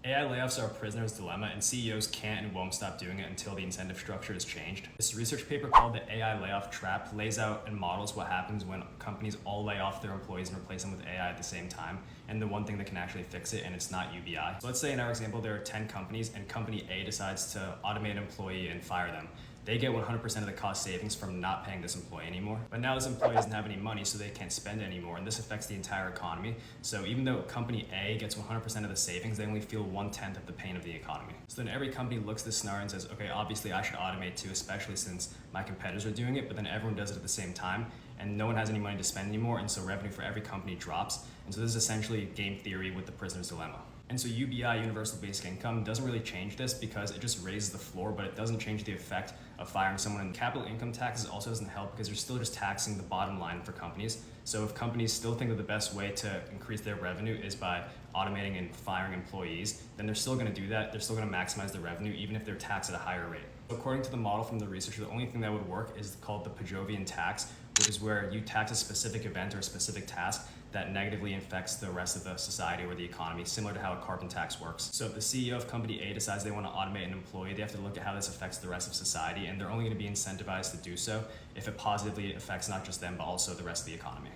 AI layoffs are a prisoner's dilemma, and CEOs can't and won't stop doing it until the incentive structure is changed. This research paper called the AI Layoff Trap lays out and models what happens when companies all lay off their employees and replace them with AI at the same time, and the one thing that can actually fix it, and it's not UBI. So let's say in our example there are 10 companies, and company A decides to automate an employee and fire them. They get 100% of the cost savings from not paying this employee anymore. But now this employee doesn't have any money, so they can't spend it anymore, and this affects the entire economy. So even though company A gets 100% of the savings, they only feel 1/10 of the pain of the economy. So then every company looks at this scenario and says, okay, obviously I should automate too, especially since my competitors are doing it, but then everyone does it at the same time, and no one has any money to spend anymore, and so revenue for every company drops. And so this is essentially game theory with the prisoner's dilemma. And so UBI, Universal Basic Income, doesn't really change this because it just raises the floor, but it doesn't change the effect of firing someone. And capital income taxes also doesn't help because you're still just taxing the bottom line for companies. So if companies still think that the best way to increase their revenue is by automating and firing employees, then they're still going to do that. They're still going to maximize the revenue even if they're taxed at a higher rate. According to the model from the researcher, the only thing that would work is called the Pigouvian tax, which is where you tax a specific event or a specific task that negatively affects the rest of the society or the economy, similar to how a carbon tax works. So if the CEO of company A decides they want to automate an employee, they have to look at how this affects the rest of society, and they're only going to be incentivized to do so if it positively affects not just them, but also the rest of the economy.